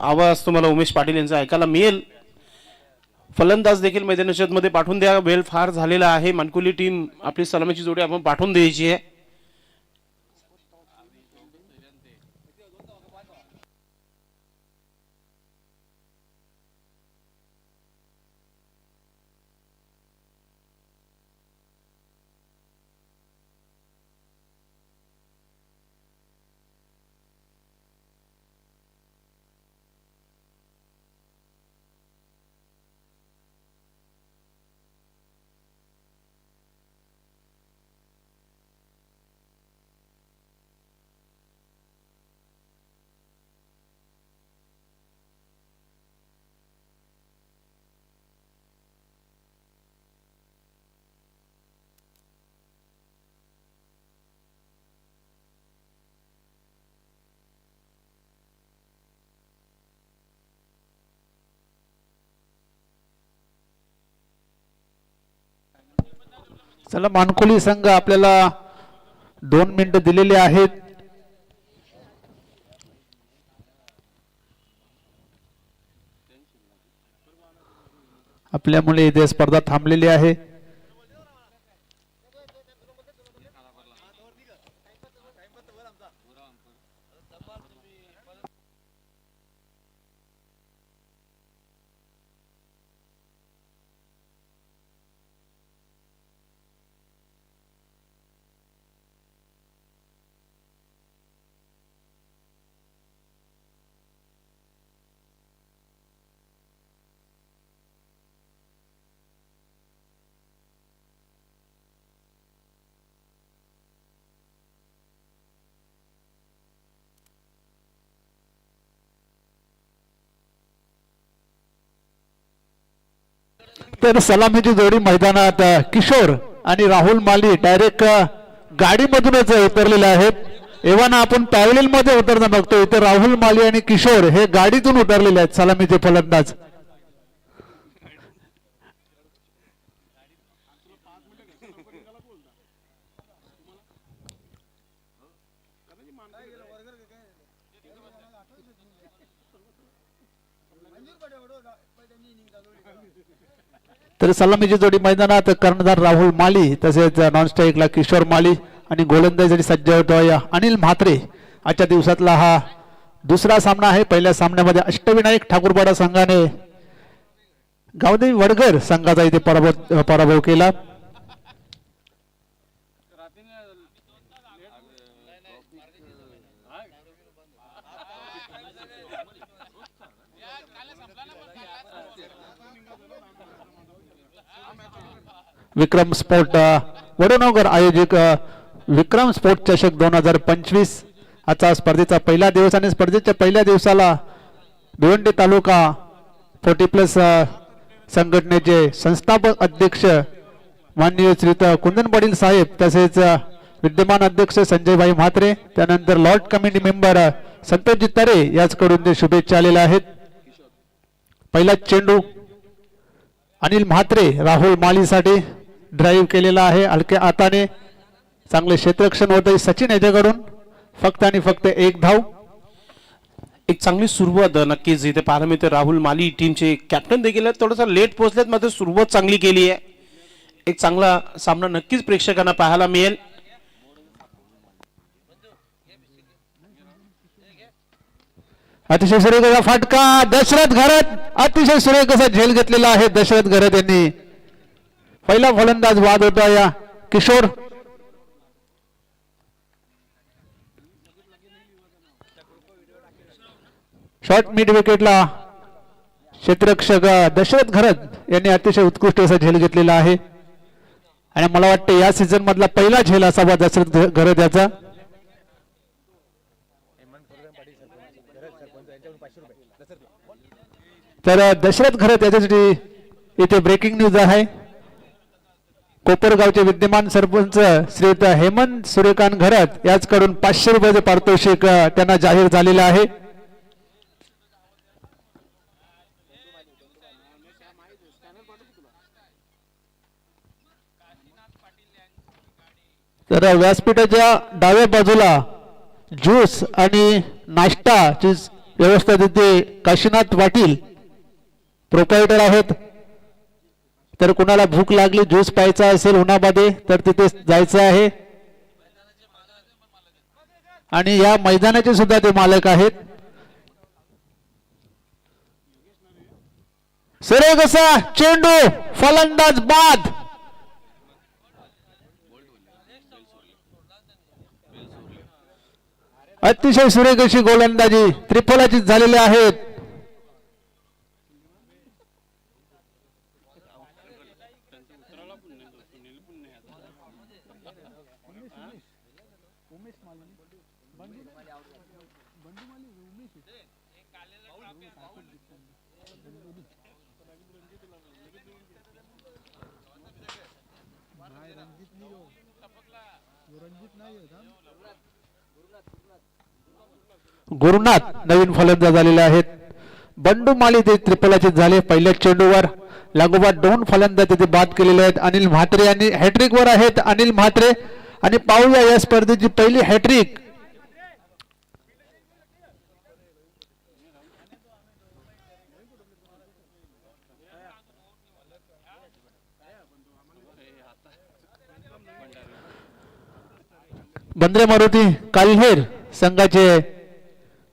आवाज तुम्हाला उमेश पाटील यांचा ऐकायला मिळेल. फलंदाज देखील मैदानाच्या मध्ये पाठवून द्या. वेळ फार झालेला आहे. मानकुली टीम आपली सलामीची जोडी आपण पाठवून द्यायची आहे. चला मानकुली संघ आपल्याला 2 मिनिटं दिलेले आहेत. आपल्यामुळे इथे स्पर्धा थांबलेली आहे. तर सलामीची जोडी मैदानात किशोर आणि राहुल माली डायरेक्ट गाडीमधूनच उतरलेले आहेत. एव्हाना आपण पॅव्हलियन मध्ये उतरताना बघतो इथे राहुल माली आणि किशोर हे गाडीतून उतरलेले आहेत सलामीचे फलंदाज. तर सलामीची जोडी मैदानात कर्णधार राहुल माली तसेच नॉन स्ट्राईकला किशोर माली आणि गोलंदाजीसाठी सज्ज होतोय अनिल म्हात्रे. आजच्या दिवसातला हा दुसरा सामना आहे. पहिल्या सामन्यामध्ये अष्टविनायक ठाकूरपाडा संघाने गावदेवी वडगर संघाचा इथे पराभव केला. विक्रम स्पोर्ट वडोनगर आयोजित विक्रम स्पोर्ट चषक 2025 आजचा स्पर्धेचा पहिला दिवस आणि स्पर्धेच्या पहिल्या दिवसाला भिवंडी तालुका 40+ संघटनेचे संस्थापक अध्यक्ष माननीय श्रीत कुंदन पाटील साहेब तसेच विद्यमान अध्यक्ष संजयभाई म्हात्रे त्यानंतर लॉर्ड कमिटी मेंबर संतोषजी तरे याचकडून ते शुभेच्छा आलेल्या आहेत. पहिला चेंडू अनिल म्हात्रे राहुल मालीसाठी ड्राईव्ह केलेला आहे. हलक्या हाताने चांगले क्षेत्ररक्षण होते सचिन याच्याकडून. फक्त आणि फक्त 1 धाव. एक चांगली सुरुवात नक्कीच इथे पाहायला मिळते. राहुल माली टीमचे कॅप्टन देखील आहेत. थोडासा लेट पोहोचलेत मात्र सुरुवात चांगली केली आहे. एक चांगला सामना नक्कीच प्रेक्षकांना पाहायला मिळेल. अतिशय सुरेख असा फटका दशरथ घरत. अतिशय सुरेख असा झेल घेतलेला आहे दशरथ घरत यांनी. पहिला फलंदाज बाद होता या किशोर. शॉर्ट मिड विकेटला क्षेत्ररक्षक दशरथ घरत यांनी अतिशय उत्कृष्ट असा झेल घेतलेला आहे आणि मला वाटतं या सीझन मधला पहिला झेल असावा दशरथ घरत याचा. तर दशरथ घरत याच्यासाठी इथे ब्रेकिंग न्यूज आहे. कोपरगावचे विद्यमान सरपंच श्रीयुत हेमंत सूर्यकांत घरत याचकडून 500 रुपयाचे पारितोषिक त्यांना जाहीर झालेले आहे. तर व्यासपीठाच्या डाव्या बाजूला ज्यूस आणि नाश्ताची व्यवस्था तिथे काशीनाथ पाटील प्रोप्रायटर आहेत. तर कुणाला भूक लागली, ज्यूस प्यायचा असेल उन्हामध्ये तर तिथे जायचं आहे. आणि या मैदानाचे सुद्धा ते मालक आहेत. सरळ कसा चेंडू, फलंदाज बाद. अतिशय सुरेख अशी गोलंदाजी त्रिफलाचीत झालेली आहेत. गुरुनाथ नवीन फलंदाज झालेले आहेत. बंडू माली ते त्रिफलाचीत झाले. पहिल्या चेंडूवर लागोपाठ 2 फलंदाज तिथे बाद केलेले आहेत. अनिल म्हात्रे आणि हॅट्रिक वर आहेत अनिल म्हात्रे. आणि पाहूया या स्पर्धेची पहिली हॅट्रिक. बंद्रे मारुती काल्हेर संघाचे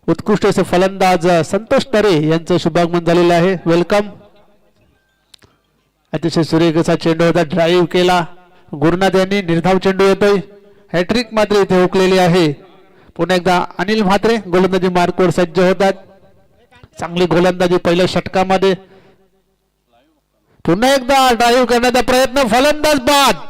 उत्कृष्ट असे फलंदाज संतोष तरे यांचं शुभागमन झालेलं आहे. वेलकम. अतिशय सुरेख असा चेंडू होता, ड्राईव्ह केला गुरुनाथ यांनी. निर्धाव चेंडू येतोय, हॅट्रिक मात्र इथे हुकलेली आहे. पुन्हा एकदा अनिल म्हात्रे गोलंदाजी मार्कवर सज्ज होतात. चांगली गोलंदाजी पहिल्या षटकामध्ये. पुन्हा एकदा ड्राईव्ह करण्याचा प्रयत्न, फलंदाज बाद.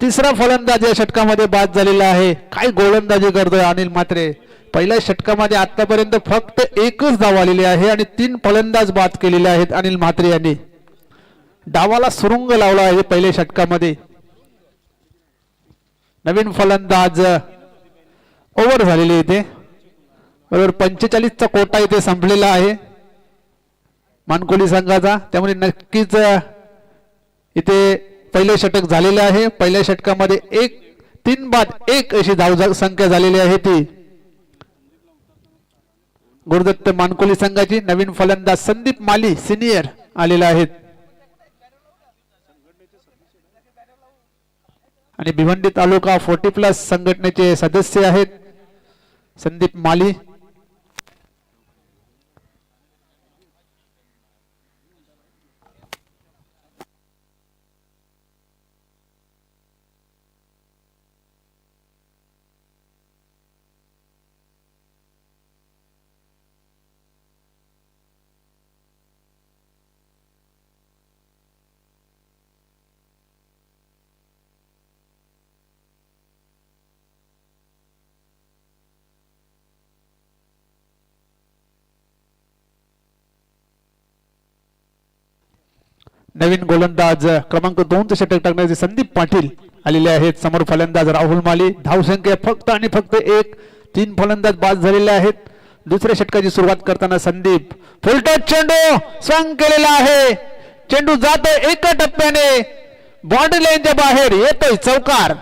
तिसरा फलंदाज या षटकामध्ये बाद झालेला आहे. काय गोलंदाजी करतोय अनिल म्हात्रे. पहिल्या षटकामध्ये आतापर्यंत फक्त 1च धाव आलेली आहे आणि 3 फलंदाज बाद केलेले आहेत अनिल म्हात्रे यांनी. डावाला सुरुंग लावला आहे पहिल्या षटकामध्ये. नवीन फलंदाज ओव्हर झालेली इथे. बरोबर 45चा कोटा इथे संपलेला आहे मानकोली संघाचा. त्यामुळे नक्कीच इथे पहिले षटक झालेले आहे. पहिल्या षटकामध्ये 3 बाद 1 अशी धाव संख्या झालेली आहे ती गुरुदत्त मानकोली संघाची. नवीन फलंदाज संदीप माली सिनियर आलेले आहेत. आणि भिवंडी तालुका 40+ संघटनेचे सदस्य आहेत संदीप माली. नवीन गोलंदाज क्रमांक 2 षटक टाकण्याचे संदीप पाटील आलेले आहेत. समोर फलंदाज राहुल माली. धावसंख्या फक्त आणि फक्त 1. 3 फलंदाज बाद झालेले आहेत. दुसऱ्या षटकाची सुरुवात करताना संदीप फुलटॉस चेंडू स्विंग केलेला आहे. चेंडू जातोय एका टप्प्याने बाउंड्री लाईनच्या बाहेर येतोय चौकार.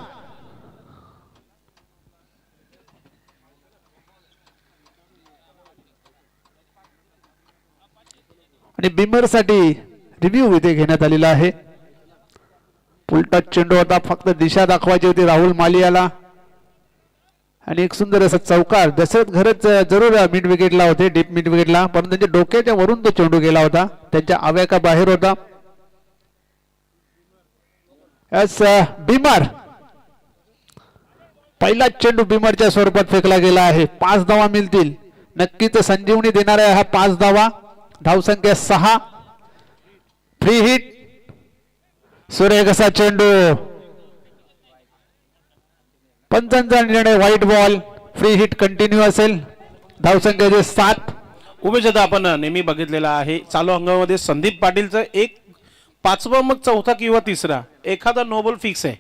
आणि बिमर साठी रिव्ह्यू इथे घेण्यात आलेला आहे. फुलटॉस चेंडू होता, फक्त दिशा दाखवायची होती राहुल मालियाला. आणि एक सुंदर असा चौकार. दशरथ घरच जरूर मिड विकेटला होते, डीप मिड विकेटला, पण त्यांच्या डोक्याच्या वरून तो चेंडू गेला होता, त्यांच्या आव्याका बाहेर होता. बिमर पहिला चेंडू बिमरच्या स्वरूपात फेकला गेला आहे. 5 धावा मिळतील. नक्कीच संजीवनी देणार आहे हा 5 धावा. धावसंख्या 6. Free hit. सुरेख असा चेंडू. पंचांचा निर्णय white ball. Free hit continue असेल. धावसंख्या 7. उमेश दादा, आपण नेहमी बघितलेला आहे चालू हंगामामध्ये संदीप पाटीलचं एक 5वा मग 4था किंवा 3रा एखादा नोबल फिक्स आहे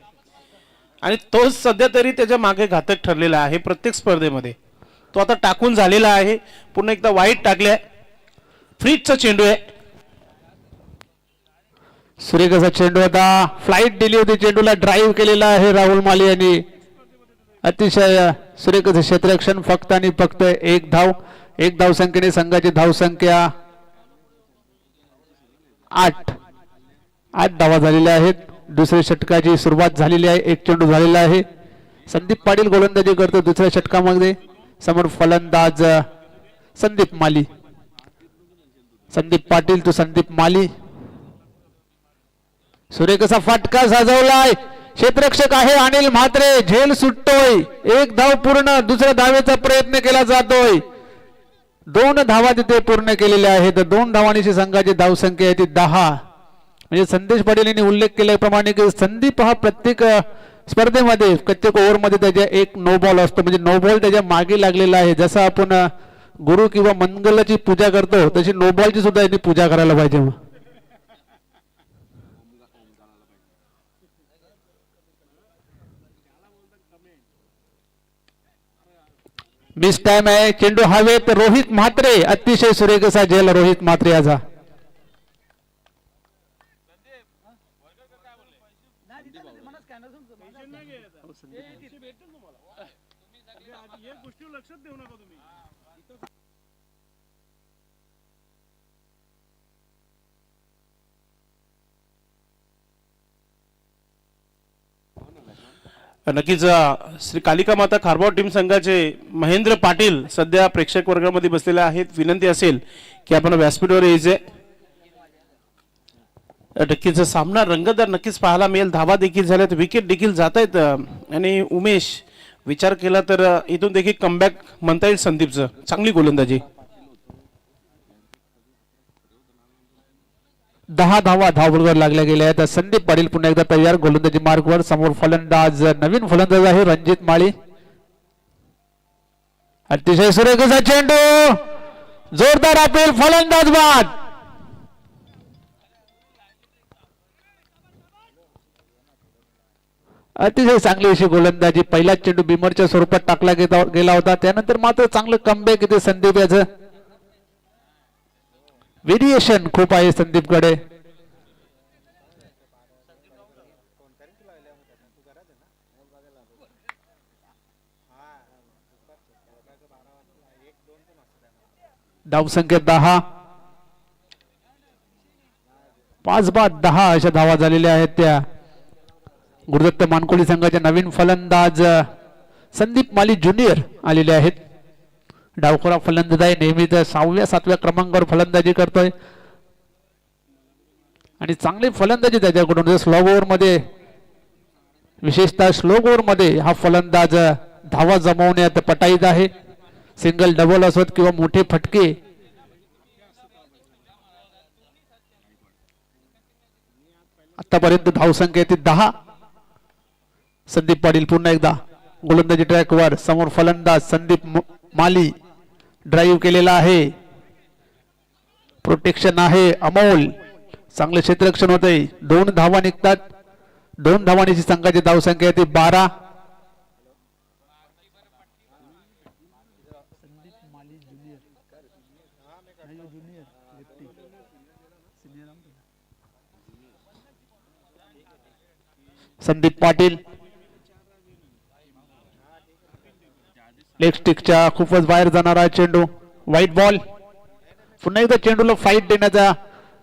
आणि तो सध्या तरी त्याच्या मागे घातक ठरलेला आहे प्रत्येक स्पर्धेमध्ये. तो आता टाकून झालेला आहे. पुन्हा एकदा वाईट टाकलाय. फ्रीजचा चेंडू आहे. सुरेख असा चेंडू होता. फ्लाइट दिली होती चेंडूला. ड्राईव्ह केलेला आहे राहुल माली यांनी. अतिशय सुरेख असं क्षेत्ररक्षण. फक्त आणि फक्त एक धाव संख्येने संघाची धाव संख्या 8 धावा झालेल्या आहेत. दुसऱ्या षटकाची सुरुवात झालेली आहे. एक चेंडू झालेला आहे. संदीप पाटील गोलंदाजी करतो दुसऱ्या षटकामध्ये. समोर फलंदाज संदीप माली. संदीप पाटील तो संदीप माली. सुरेख असा फटका सजवलाय. क्षेत्ररक्षक आहे अनिल म्हात्रे. झेल सुटतोय. एक धाव पूर्ण. दुसऱ्या धावेचा प्रयत्न केला जातोय. 2 धावा तिथे पूर्ण केलेल्या आहेत. 2 धावांची संघाची धावसंख्या आहे ती 10. म्हणजे संदेश पाटील यांनी उल्लेख केल्याप्रमाणे की संदीप हा प्रत्येक स्पर्धेमध्ये प्रत्येक ओव्हरमध्ये त्याच्या एक नो बॉल असतो. म्हणजे नो बॉल त्याच्या मागे लागलेला आहे. जसं आपण गुरु किंवा मंगलाची पूजा करतो तशी नो बॉलची सुद्धा यांनी पूजा करायला पाहिजे. मिस टाइम आहे. चेंडू हवेत. रोहित म्हात्रे. अतिशय सुरेख असा झेल रोहित म्हात्रे याचा. नक्कीच श्री कालिका माता खारबाव टीम संघाचे महेंद्र पाटील सध्या प्रेक्षक वर्गामध्ये बसलेले आहेत. विनंती असेल की आपण व्यासपीठावर यायचे. नक्कीच सामना रंगतदार नक्कीच पाहायला मिळेल. धावा देखील झाल्यात. विकेट देखील जात आहेत. आणि उमेश विचार केला तर इथून देखील कमबॅक म्हणता येईल संदीपचं. चांगली गोलंदाजी. 10 धावा धावबरोबर लागल्या गेल्या आहेत. संदीप पाटील पुन्हा एकदा तयार गोलंदाजी मार्गवर. समोर फलंदाज नवीन फलंदाज आहे रणजित माळी. अतिशय सुरेख असा चेंडू. जोरदार अपील. फलंदाज बाद. अतिशय चांगली अशी गोलंदाजी. पहिला चेंडू बिमरच्या स्वरूपात टाकला गेला होता. त्यानंतर मात्र चांगलं कमबॅक इथे संदीप याचं. व्हेरिएशन खूप आहे संदीपकडे. धावसंख्या 10. 5 बाद 10 अशा धावा झालेल्या आहेत त्या. गुरुदत्त मानकोली संघाचे नवीन फलंदाज संदीप माली ज्युनियर आलेले आहेत. डावखोरा फलंदाज आहे. नेहमीच 6व्या-7व्या क्रमांकावर फलंदाजी करतोय आणि चांगली फलंदाजी त्याच्याकडून. स्लो ओव्हर मध्ये विशेषतः स्लो ओव्हर मध्ये हा फलंदाज धावा जमवण्यात पटाईत आहे. सिंगल डबल असोत किंवा मोठे फटके. आतापर्यंत धावसंख्या ती 10. संदीप पाटील पुन्हा एकदा गोलंदाजी ट्रॅकवर. समोर फलंदाज संदीप माली. ड्राईव्ह केलेला आहे. प्रोटेक्शन आहे अमोल. चांगलं क्षेत्ररक्षण होतंय. 2 धावा निघतात. 2 धावांची संघाची धावसंख्या ती 12. संदीप पाटील लेग स्टिकच्या खूपच बाहेर जाणारा चेंडू. White ball. पुन्हा एकदा चेंडूला फाईट देण्याचा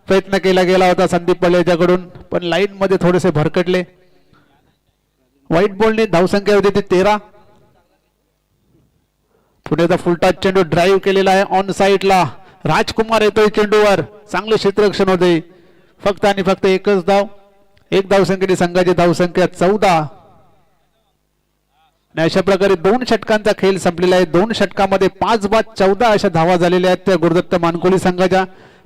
प्रयत्न केला गेला होता संदीप पाटील याच्याकडून, पण लाईन मध्ये थोडेसे भरकटले. व्हाईट बॉलने धावसंख्या होती ती 13. पुढे फुलटॉस चेंडू ड्राईव्ह केलेला आहे ऑन साईडला. राजकुमार येतोय चेंडूवर. चांगले क्षेत्ररक्षण होते. फक्त आणि फक्त एकच धाव. एक धावसंख्येने संघाची धावसंख्या 14. अशा प्रकारे 2 षटकांचा खेळ संपलेला आहे. 2 षटकामध्ये 5 बाद 14 अशा धावा झालेल्या आहेत त्या गुरुदत्त मानकोली संघाच्या.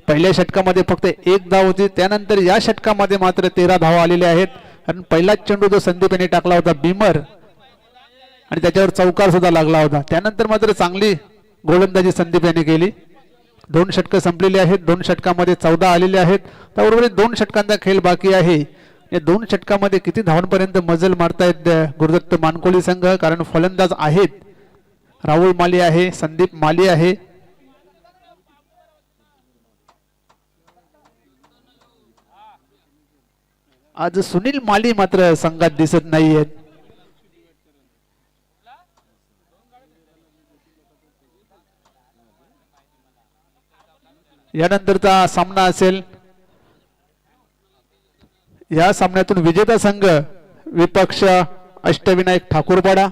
पहिल्या षटकामध्ये फक्त 1 धाव होती. त्यानंतर या षटकामध्ये मात्र 13 धावा आलेल्या आहेत. आणि पहिलाच चेंडू जो संदीप यांनी टाकला होता बिमर आणि त्याच्यावर चौकार सुद्धा लागला होता. त्यानंतर मात्र चांगली गोलंदाजी संदीप यांनी केली. 2 षटकं संपलेली आहेत. 2 षटकामध्ये 14 आलेले आहेत. त्याबरोबर 2 षटकांचा खेळ बाकी आहे. या 2 षटकामध्ये किती धावांपर्यंत मजल मारतायत गुरुदत्त मानकोली संघ, कारण फलंदाज आहेत. राहुल माली आहे, संदीप माली आहे. आज सुनील माली मात्र संघात दिसत नाहीयेत. यानंतरचा सामना असेल या सामन्यातून विजेता संघ विपक्ष अष्टविनायक ठाकूरपाडा.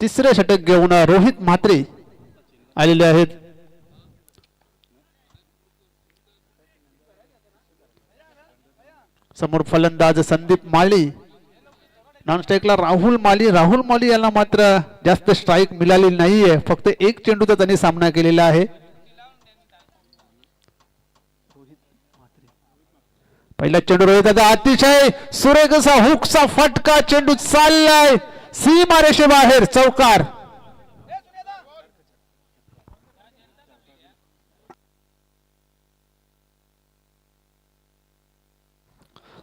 तिसरे षटक घेऊन रोहित म्हात्रे आलेले आहेत. समोर फलंदाज संदीप माळी, नॉन स्ट्राईकला राहुल माली यांना मात्र जास्त स्ट्राईक मिळाली नाहीये, फक्त एक चेंडूचा त्यांनी सामना केलेला आहे. पहिला चेंडू रोहिताचा अतिशय सुरेख असा हुकचा फटका, चेंडू चाललाय सीमारेषे बाहेर, चौकार.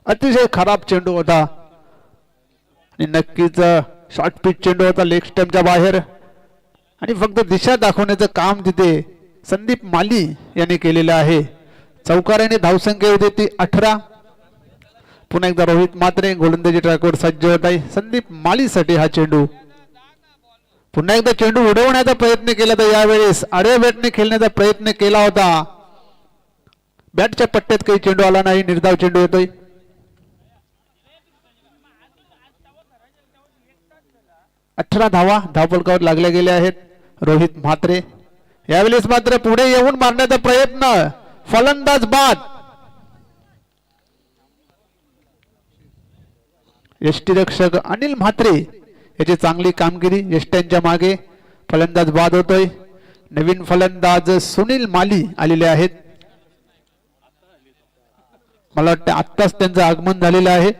अतिशय खराब चेंडू होता आणि नक्कीच शॉर्ट पिच चेंडू होता लेग स्टंपच्या बाहेर आणि फक्त दिशा दाखवण्याचं काम तिथे संदीप माली यांनी केलेलं आहे. चौकाराने धावसंख्या होती ती 18. पुन्हा एकदा रोहित म्हात्रे गोलंदाजी ट्रॅकवर सज्ज होत आहे. संदीप मालीसाठी हा चेंडू. पुन्हा एकदा चेंडू उडवण्याचा प्रयत्न केला तर यावेळेस आडव्या बॅटने खेळण्याचा प्रयत्न केला होता. बॅटच्या पट्ट्यात काही चेंडू आला नाही, निर्धाव चेंडू येतोय. 18 धावा धावफलकावर लागल्या गेल्या आहेत. रोहित म्हात्रे यावेळेस मात्र पुढे येऊन मारण्याचा प्रयत्न, फलंदाज बाद. यष्टीरक्षक अनिल म्हात्रे याची चांगली कामगिरी, यष्ट्यांच्या मागे फलंदाज बाद होतोय. नवीन फलंदाज सुनील माली आलेले आहेत. मला वाटतं आत्ताच त्यांचं आगमन झालेलं आहे.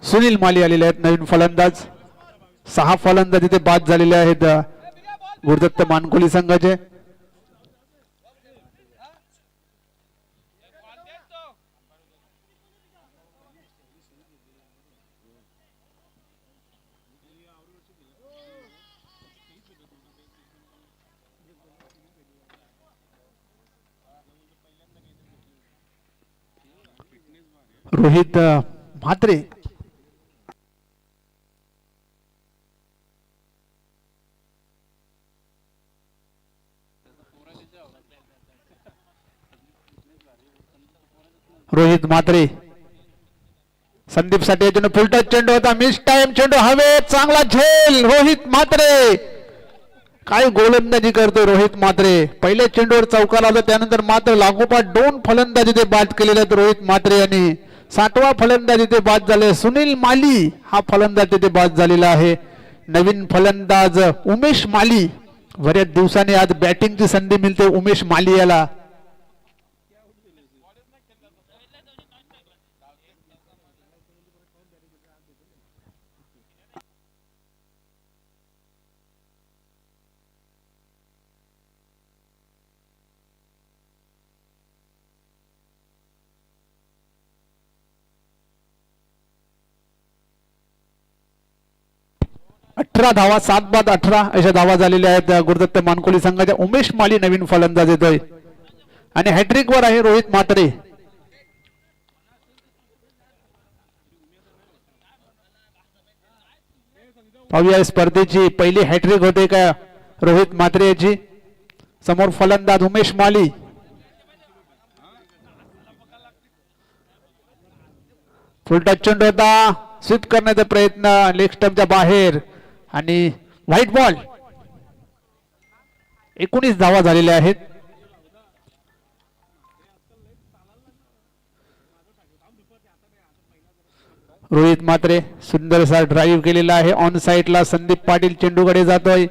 सुनील माली आलेले आहेत नवीन फलंदाज. 6 फलंदाज इथे बाद झालेले आहेत गुरुदत्त मानकोली संघाचे. रोहित म्हात्रे रोहित म्हात्रे संदीप साठी फुल टच चेंडू होता, मिस टाइम चेंडू हवे, चांगला झेल. रोहित म्हात्रे काय गोलंदाजी करतो रोहित म्हात्रे. पहिल्या चेंडूवर चौकार आला, त्यानंतर मात्र लागोपाठ 2 फलंदाजी ते बाद केलेले आहेत रोहित म्हात्रे यांनी. 60वा फलंदाजी ते बाद झाले. सुनील माली हा फलंदाज तिथे बाद झालेला आहे. नवीन फलंदाज उमेश माली, बऱ्याच दिवसांनी आज बॅटिंगची संधी मिळते उमेश माली याला. अठरा धावा, 7 बाद 18 अशा धावा झालेल्या आहेत गुरुदत्त मानकोली संघाच्या. उमेश माली नवीन फलंदाज येतोय आणि हॅट्रिक वर आहे रोहित म्हात्रे. पाहूया स्पर्धेची पहिली हॅट्रिक होते का रोहित म्हात्रे याची. समोर फलंदाज उमेश माली. फुलटच चेंडू होता, स्वीप करण्याचा प्रयत्न लेग स्टंपच्या बाहेर आणि व्हाईट बॉल. 19 धावा झालेल्या आहेत. रोहित म्हात्रे सुंदरसा ड्राईव्ह केलेला आहे ऑन साइडला. संदीप पाटील चेंडूकडे जातोय.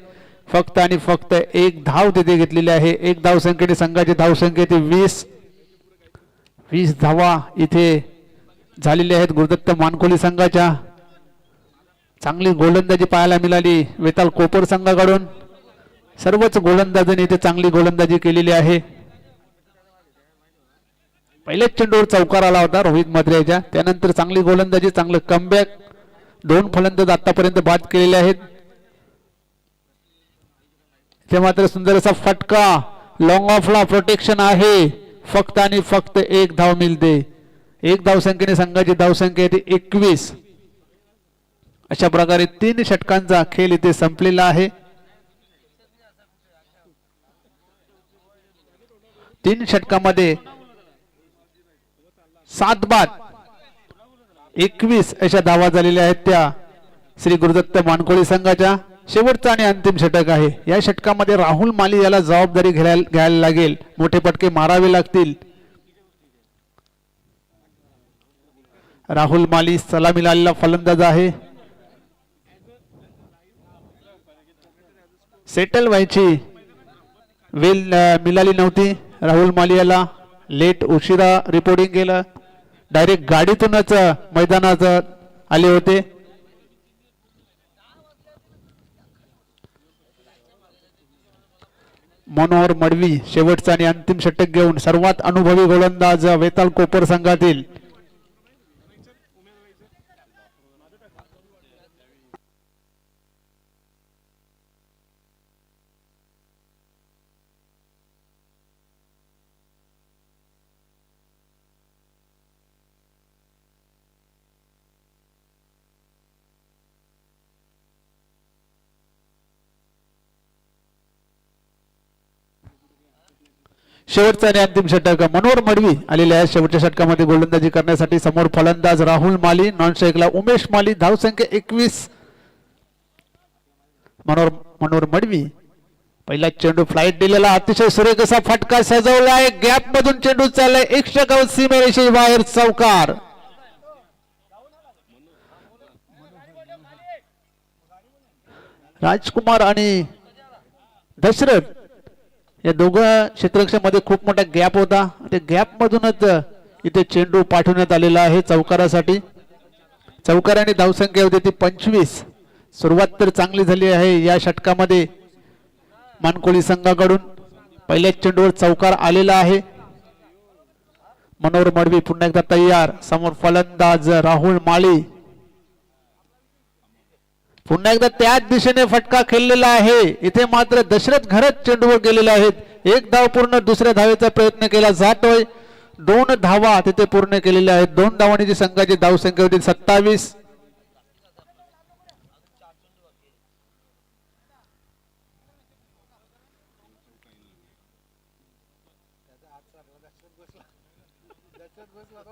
फक्त आणि फक्त 1 धाव तिथे घेतलेली आहे. 1 धाव संख्येने संघाची धाव संख्या ती 20 धावा इथे झालेले आहेत गुरुदत्त मानकोली संघाच्या. चांगली गोलंदाजी पाहायला मिळाली वेताल कोपर संघाकडून. सर्वच गोलंदाजांनी इथे चांगली गोलंदाजी केलेली आहे. पहिल्याच चेंडूवर चौकार आला होता रोहित म्हात्रेच्या. त्यानंतर चांगली गोलंदाजी, चांगलं कमबॅक. 2 फलंदाज आतापर्यंत बाद केलेले आहेत. ते मात्र सुंदर असा फटका, लॉंग ऑफला प्रोटेक्शन आहे, फक्त आणि फक्त एक धाव मिळते. एक धावसंख्येने संघाची धावसंख्या येते 21. अशा प्रकारे 3 षटकांचा खेळ इथे संपलेला आहे. 3 षटकामध्ये 7 बाद 21 अशा धावा झालेल्या आहेत त्या श्री गुरुदत्त मानकोळी संघाच्या. शेवटचा आणि अंतिम षटक आहे. या षटकामध्ये राहुल माली याला जबाबदारी घ्यायला लागेल, मोठे पटके मारावे लागतील. राहुल माली सलामीला आलेला फलंदाज आहे. सेटल व्हायची वेळ मिळाली नव्हती राहुल माली याला. लेट उशिरा रिपोर्टिंग केलं, डायरेक्ट गाडीतूनच मैदानात आले होते. मनोहर मडवी शेवटचा आणि अंतिम षटक घेऊन सर्वात अनुभवी गोलंदाज वेताळ कोपर संघातील. शेवटचा आणि अंतिम षटक मनोहर मडवी आलेले आहे. शेवटच्या षटकामध्ये गोलंदाजी करण्यासाठी समोर फलंदाज राहुल माली, नॉन स्ट्राईकला उमेश माली. धावसंख्या 21. मनोहर मडवी पहिला चेंडू फ्लाईट दिलेला, अतिशय सुरेख असा फटका सजवलाय, गॅप मधून चेंडू चाललाय, एक षटकावर सीमेरेषे बाहेर चौकार. राजकुमार आणि दशरथ या दोघं क्षेत्ररक्षणामध्ये खूप मोठा गॅप होता. ते गॅप मधूनच इथे चेंडू पाठवण्यात आलेला आहे चौकारासाठी. चौकाराने धावसंख्या होती ती 25. सुरुवात तर चांगली झाली आहे या षटकामध्ये मानकोळी संघाकडून. पहिल्याच चेंडूवर चौकार आलेला आहे. मनोहर मडवी पुन्हा एकदा तयार, समोर फलंदाज राहुल माळी. पुन्हा एकदा त्याच दिशेने फटका खेळलेला आहे. इथे मात्र दशरथ घरत चेंडूवर गेलेले आहेत. एक धाव पूर्ण, दुसऱ्या धावेचा प्रयत्न केला जातोय. 2 धावा तिथे पूर्ण केलेल्या आहेत. 2 धावांनी जी संघाची धावसंख्या होती 27.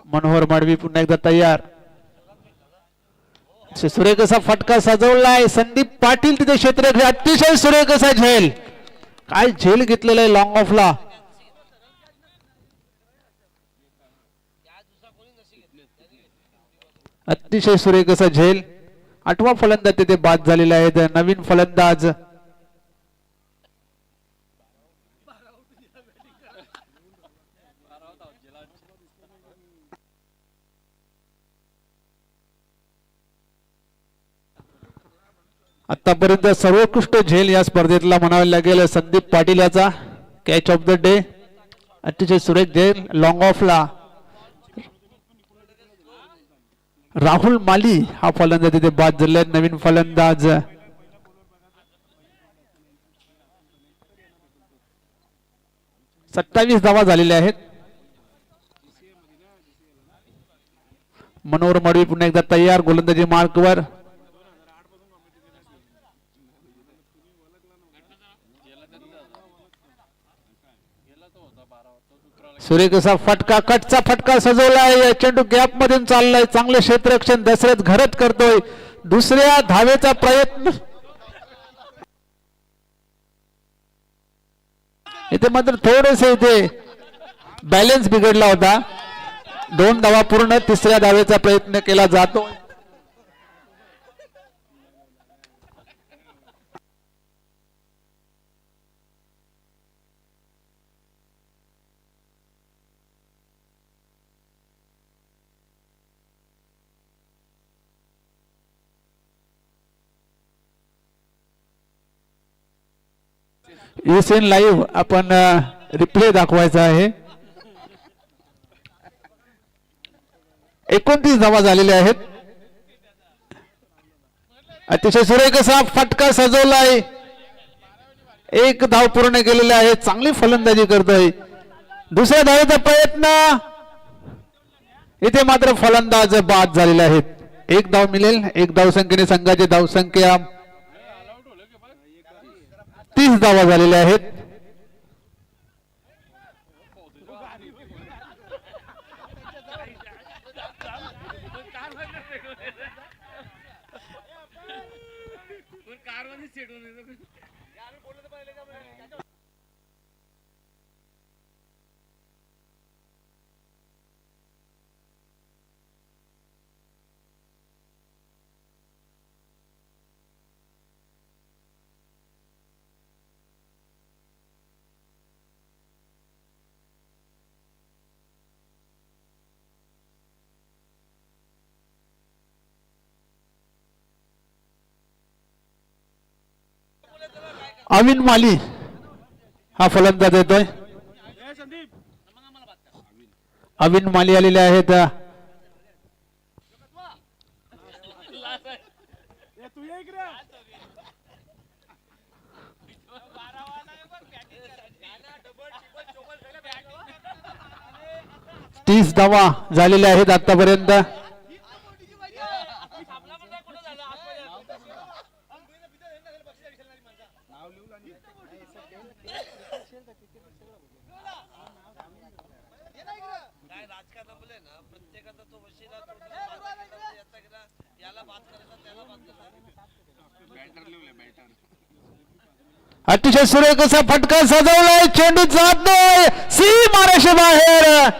मनोहर माडवी पुन्हा एकदा तयार. सुरेख असा फटका सजवलाय. संदीप पाटील तिथे क्षेत्र, अतिशय सुरेख असा झेल. काय झेल घेतलेला आहे लॉंग ऑफला. अतिशय सुरेख असा झेल. 8वा फलंदाज तिथे बाद झालेला आहे. नवीन फलंदाज आतापर्यंत सर्वोत्कृष्ट झेल या स्पर्धेतला म्हणावे लागेल संदीप पाटील याचा. कॅच ऑफ द डे, अतिशय सुरेख झेल लॉंग ऑफला. राहुल माली हा फलंदाज तिथे बाद झाले. नवीन फलंदाज सत्तावीस धावा झालेल्या आहेत. मनोहर मडवी पुन्हा एकदा तयार गोलंदाजी मार्कवर. सुरेख असा फटका, कटचा फटका सजवलाय. चेंडू गॅप मधून चाललाय. चांगलं क्षेत्ररक्षण दशरथ घरत करतोय. दुसऱ्या धावेचा प्रयत्न. इथे मात्र थोडेसे इथे बॅलन्स बिघडला होता. 2 धावा पूर्ण, तिसऱ्या धावेचा प्रयत्न केला जातो. यूसीएन लाईव्ह आपण रिप्ले दाखवायचा आहे. 29 धावा झालेल्या आहेत. अतिशय सुरेख असा फटका सजवलाय. एक धाव पूर्ण केलेली आहे. चांगली फलंदाजी करतोय. दुसऱ्या धावेचा प्रयत्न, इथे मात्र फलंदाज बाद झालेले आहेत. एक धाव मिळेल. एक धाव संख्येने संघाची धाव संख्या 30 धावा झालेल्या आहेत. अविन माली हा फलंदाज येतोय. अविन माली आलेले आहेत. तीस धावा झालेल्या आहेत आतापर्यंत. अतिशय सुरेख असा फटका सजवलाय. चेंडू जात नाही. सीमारेषे बाहेर.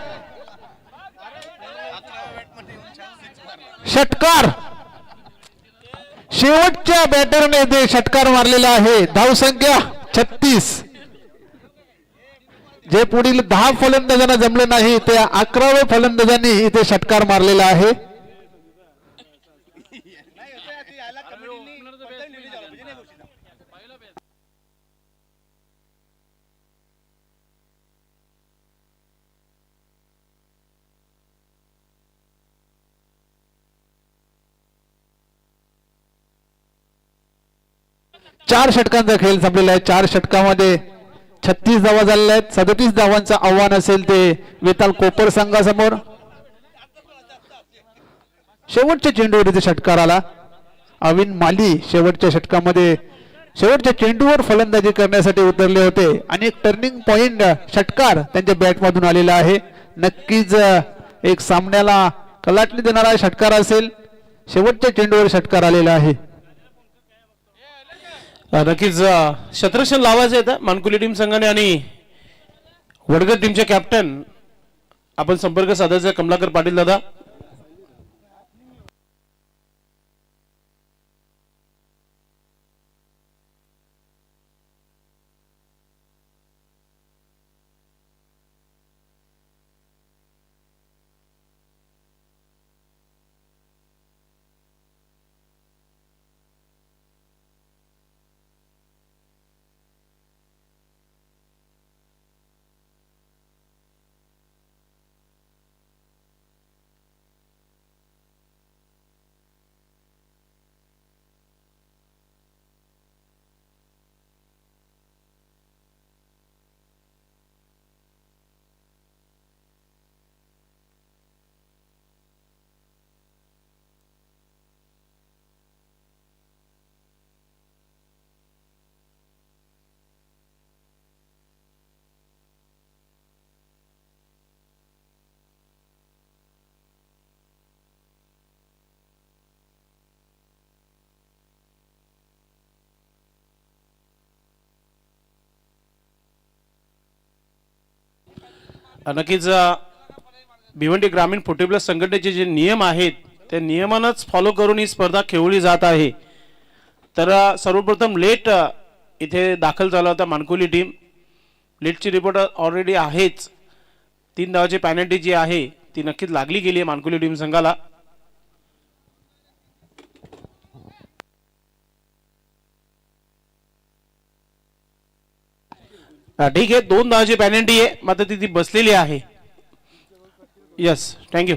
षटकार. शेवटच्या बॅटरने ते षटकार मारलेला आहे. धावसंख्या 36. जे पुढील 10 फलंदाजांना जमले नाही त्या 11व्या फलंदाजांनी इथे षटकार मारलेला आहे. चार षटकांचा खेळ संपलेला आहे. 4 षटकामध्ये 36 धावा झालेल्या आहेत. 37 धावांचं आव्हान असेल ते वेताल कोपर संघासमोर. शेवटच्या चेंडूवर इथे षटकार आला. अविन माली शेवटच्या षटकामध्ये शेवटच्या चेंडूवर फलंदाजी करण्यासाठी उतरले होते आणि एक टर्निंग पॉइंट षटकार त्यांच्या बॅटमधून आलेला आहे. नक्कीच एक सामन्याला कलाटणी देणारा षटकार असेल. शेवटच्या चेंडूवर षटकार आलेला आहे. नक्कीच शतरक्षण लावायचं येतं मानकुली टीम संघाने आणि वडगर टीमचे कॅप्टन आपण संपर्क साधायचा कमलाकर पाटील दादा. नक्कीच भिवंडी ग्रामीण फुटेबल संघटनेचे जे नियम आहेत त्या नियमानच फॉलो करून ही स्पर्धा खेळली जात आहे. तर सर्वप्रथम लेट इथे दाखल झाला होता मानकुली टीम. लेटची रिपोर्ट ऑलरेडी आहेच. 3 धावाची पॅनल्टी जी आहे ती नक्कीच लागली गेली आहे मानकुली टीम संघाला. ठीक आहे 2 धावाची पॅनल्टी आहे मात्र ती बसलेली आहे. Yes thank you.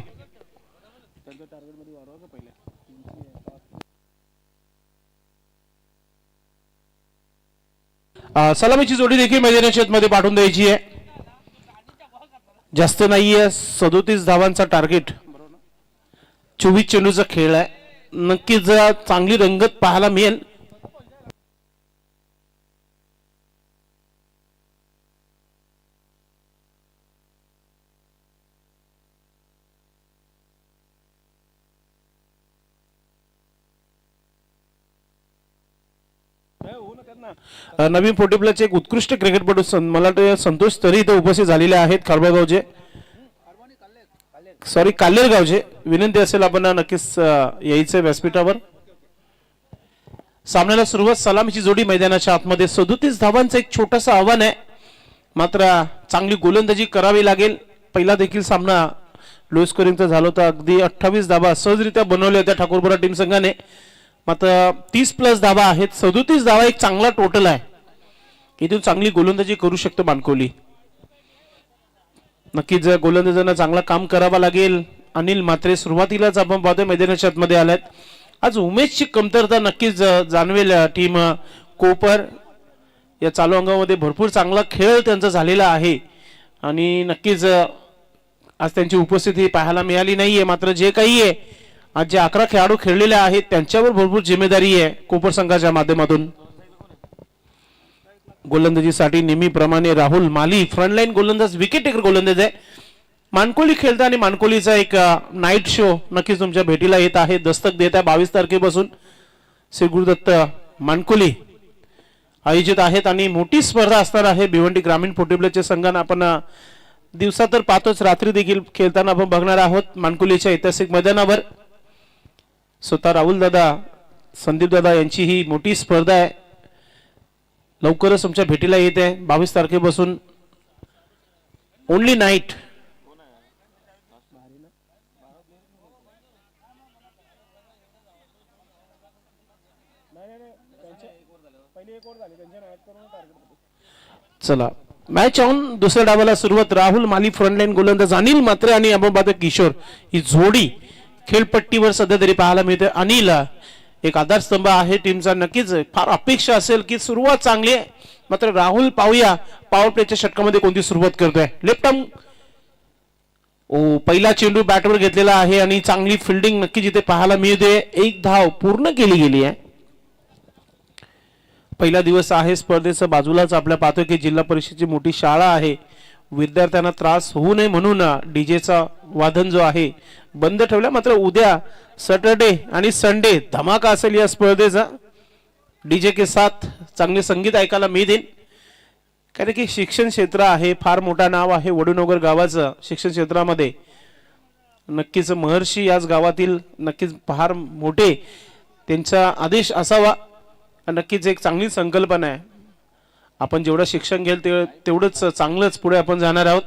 सलामीची जोडी देखील मैदानाच्या आतमध्ये पाठवून द्यायची आहे. जास्त नाहीये, 37 धावांचा टार्गेट. 24 चेंडूचा खेळ आहे. नक्कीच चांगली रंगत पाहायला मिळेल. नवीन पोटीपलाचे एक उत्कृष्ट क्रिकेटपटू मला वाटतं संतोष तरी इथे उपस्थित झालेले आहेत. खारबागावचे सॉरी काल्हेर गावचे. विनंती असेल आपण नक्कीच यायचं व्यासपीठावर. सामन्याला सुरुवात सलामीची जोडी मैदानाच्या आतमध्ये. 37 धावांचं एक छोटंसं आव्हान आहे, मात्र चांगली गोलंदाजी करावी लागेल. पहिला देखील सामना लो स्कोरिंगचा झाला होता. अगदी 28 धावा सहजरित्या बनवल्या होत्या ठाकूरपुरा टीम संघाने. मात्र 30+ धावा आहेत. 37 धावा एक चांगला टोटल आहे. इथून चांगली गोलंदाजी करू शकतो मानकोली. नक्कीच गोलंदाजांना चांगला काम करावं लागेल. अनिल मात्रे सुरुवातीलाच आपण पाहतोय मैदानाच्या आतमध्ये आल्यात. आज उमेशची कमतरता नक्कीच जाणवेल टीम कोपर. या चालू अंगामध्ये भरपूर चांगला खेळ त्यांचा झालेला आहे आणि नक्कीच आज त्यांची उपस्थिती पाहायला मिळाली नाहीये. मात्र जे काही आहे, आज जे 11 खेळाडू खेळलेले आहेत त्यांच्यावर भरपूर जिम्मेदारी आहे कोपर संघाच्या माध्यमातून. गोलंदाजीसाठी नेहमीप्रमाणे राहुल माली फ्रंटलाईन गोलंदाज, विकेट टेकर गोलंदाज आहे. मानकोली खेळता आणि मानकोलीचा एक नाईट शो नक्कीच तुमच्या भेटीला येत आहे. दस्तक देत आहे 22 तारखेपासून श्री गुरुदत्त मानकोली आयोजित आहेत आणि मोठी स्पर्धा असणार आहे. भिवंडी ग्रामीण पोटीबलच्या संघाने आपण दिवसा तर पाहतोच, रात्री देखील खेळताना आपण बघणार आहोत मानकोलीच्या ऐतिहासिक मैदानावर. स्वतः राहुल दादा, संदीप दादा यांची ही मोठी स्पर्धा आहे. लवकरच तुमच्या भेटीला येत आहे 22 तारखेपासून. Only night. चला मॅच ऑन. दुसऱ्या डावाला सुरुवात. राहुल माली फ्रंटलाईन गोलंदाज, अनिल मात्रे आणि आपण पाहतो किशोर. ही जोडी खेळपट्टीवर सध्या तरी पाहायला मिळते. अनिल एक आधारस्तंभ आहे टीमचा. नक्कीच फार अपेक्षा असेल की सुरुवात चांगली आहे, मात्र राहुल पाहूया पॉवर प्लेच्या षटकामध्ये कोणती सुरुवात करतोय. लेफ्ट आर्म पहिला चेंडू बॅटवर घेतलेला आहे आणि चांगली फिल्डिंग नक्की जिथे पाहायला मिळते. एक धाव पूर्ण केली गेली आहे. पहिला दिवस आहे स्पर्धेचा. बाजूलाच आपल्या पाहतोय की जिल्हा परिषदेची मोठी शाळा आहे. विद्यार्थ्यांना त्रास होऊ नये म्हणून डीजेचा वादन जो आहे बंद ठेवला. मात्र उद्या सॅटरडे आणि संडे धमाका असेल या स्पर्धेचा. डीजे के साथ चांगले संगीत ऐकायला मिळेल. कारण की शिक्षण क्षेत्र आहे, फार मोठा नाव आहे वडूनगर गावाचं शिक्षण क्षेत्रामध्ये. नक्कीच महर्षी याच गावातील नक्कीच फार मोठे त्यांचा आदेश असावा. नक्कीच एक चांगली संकल्पना आहे. आपण जेवढं शिक्षण घेईल तेवढंच चांगलंच पुढे आपण जाणार आहोत.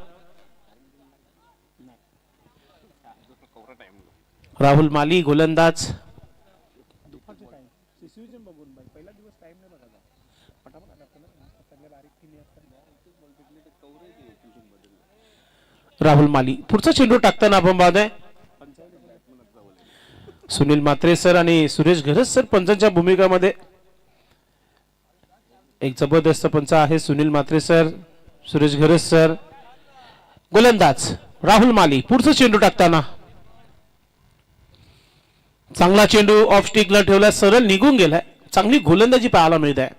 राहुल माली गोलंदाज. राहुल माली पुढचा चेंडू टाकताना आपण पाहतोय सुनील मात्रे सर आणि सुरेश घरस सर पंचांच्या भूमिकामध्ये. एक जबरदस्त पंच आहे सुनील मात्रे सर, सुरेश घरस सर. गोलंदाज राहुल माली पुढचा चेंडू टाकताना चांगला चेंडू ऑफ स्टिकला ठेवला, सरळ निघून गेलाय. चांगली गोलंदाजी पाहायला मिळत आहे.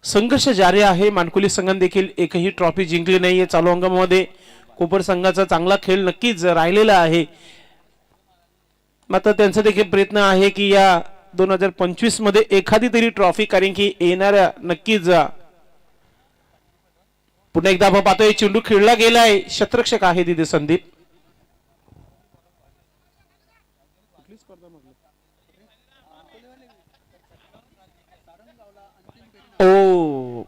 संघर्ष जारी आहे. मानकोली संघाने देखील एकही ट्रॉफी जिंकली नाहीये चालू अंगामध्ये. कोपर संघाचा चांगला खेळ नक्कीच राहिलेला आहे. मात्र त्यांचा देखील प्रयत्न आहे की या 2025 मध्ये एखादी तरी ट्रॉफी, कारण की येणाऱ्या नक्कीच पुन्हा एकदा आपण पाहतोय चेंडू खेळला गेलाय. क्षेत्ररक्षक आहे तिथे संदीप. ओ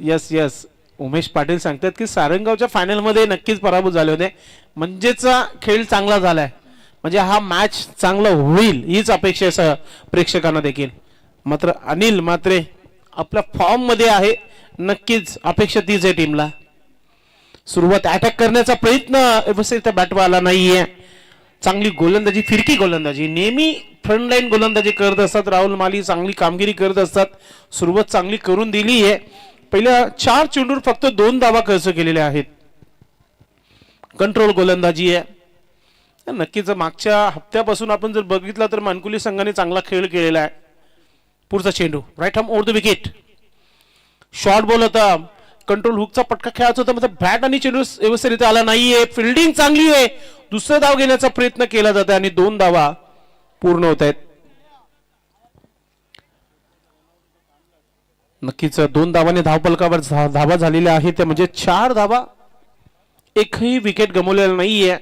यस यस, उमेश पाटील सांगतात की सारंगावच्या फायनल मध्ये नक्कीच पराभूत झाले होते. म्हणजेच खेळ चांगला झालाय, म्हणजे हा मॅच चांगला होईल हीच अपेक्षा आहे प्रेक्षकांना देखील. मात्र अनिल मात्रे आपल्या फॉर्म मध्ये आहे. नक्कीच अपेक्षा तीच आहे टीमला. सुरुवात अटॅक करण्याचा प्रयत्न व्यवस्थित बॅटवर आला नाहीये. चांगली गोलंदाजी, फिरकी गोलंदाजी, नेहमी फ्रंट लाईन गोलंदाजी करत असतात राहुल माली, चांगली कामगिरी करत असतात. सुरुवात चांगली करून दिली आहे. पहिल्या 4 चेंडूवर फक्त 2 धावा खर्च केलेल्या आहेत. कंट्रोल गोलंदाजी आहे. नक्कीच मागच्या हप्त्यापासून आपण जर बघितलं तर मानकुली संघाने चांगला खेळ केलेला आहे. पुढचा चेंडू right arm over the wicket, short ball होता, कंट्रोल हुकचा पटका खेळायचा होता, मात्र बॅट आणि चेंडू व्यवस्थितरित्या आला नाहीये. फिल्डिंग चांगली आहे, दुसरा धाव घेण्याचा प्रयत्न केला जातो आणि 2 धावा पूर्ण होत आहेत. नक्कीच 2 धावाने धावपलकावर धावा झालेल्या आहेत, त्या म्हणजे 4 धावा. एकही विकेट गमावलेला नाहीये.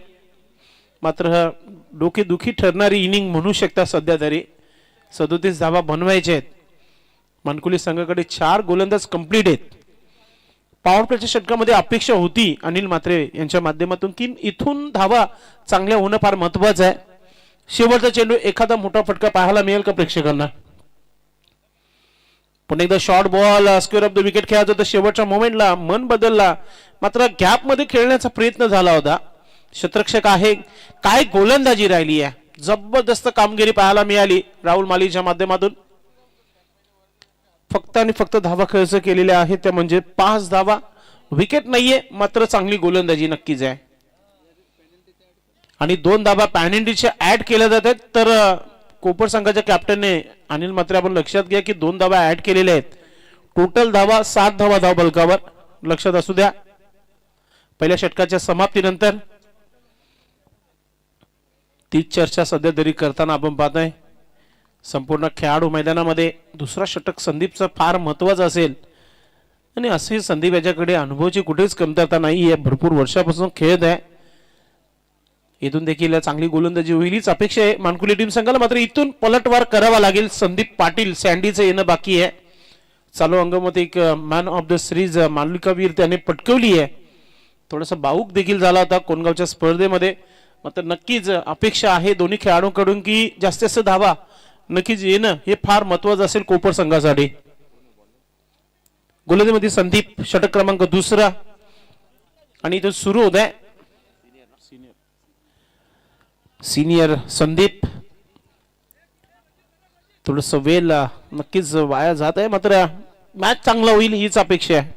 मात्र डोकेदुखी ठरणारी इनिंग म्हणू शकता सध्या तरी. 37 धावा बनवायचे आहेत. मानकुली संघाकडे 4 गोलंदाज कंप्लीट आहेत. पॉवर प्लेच्या षटकामध्ये अपेक्षा होती अनिल म्हात्रे यांच्या माध्यमातून की इथून धावा चांगल्या होणं फार महत्वाचं आहे. शेवटचा चेंडू एखादा मोठा फटका पाहायला मिळेल का प्रेक्षकांना? पुन्हा एकदा short ball, square of the wicket खेळायचं होतं. शेवटच्या मोमेंटला मन बदलला, मात्र गॅप मध्ये खेळण्याचा प्रयत्न झाला होता. शतरक्षक आहे, काय गोलंदाजी राहिली आहे. जबरदस्त कामगिरी पाहायला मिळाली राहुल मालीच्या माध्यमातून. फक्त आणि फक्त धावा खर्च केलेल्या आहेत, त्या म्हणजे 5 धावा. विकेट नाहीये, मात्र चांगली गोलंदाजी नक्कीच आहे. आणि 2 धावा पॅनेंटीच्या ऍड केल्या जात आहेत. तर कोपर संघाच्या कॅप्टनने अनिल म्हात्रे आपण लक्षात घ्या की 2 धावा ऍड केलेल्या आहेत. टोटल धावा 7 धावा धाव बलकावर, लक्षात असू द्या. पहिल्या षटकाच्या समाप्तीनंतर तीच चर्चा सध्या तरी करताना आपण पाहतोय. संपूर्ण खेळाडू मैदानामध्ये दुसरा षटक संदीपचं फार महत्वाचं असेल आणि असे संदीप याच्याकडे अनुभवाची कुठेच कमतरता नाही आहे. भरपूर वर्षापासून खेळत आहे. इथून देखील चांगली गोलंदाजी होईल हीच अपेक्षा आहे मानकुली टीम संघाला. मात्र इथून पलटवार करावा लागेल. संदीप पाटील सँडीचं येणं बाकी आहे. चालू अंगामध्ये एक मॅन ऑफ द सिरीज मालिकावीर त्याने पटकवली आहे. थोडासा भाऊक देखील झाला होता कोणगावच्या स्पर्धेमध्ये. मात्र नक्कीच अपेक्षा आहे दोन्ही खेळाडूंकडून की जास्तीत जास्त धावा नक्कीच येणं हे फार महत्वाचं असेल कोपर संघासाठी. गोलंदाजीमध्ये संदीप षटक क्रमांक 2 आणि इथून सुरू होत आहे. सिनियर संदीप थोडस वेळ नक्कीच वाया जात आहे, मात्र मॅच चांगला होईल हीच अपेक्षा आहे.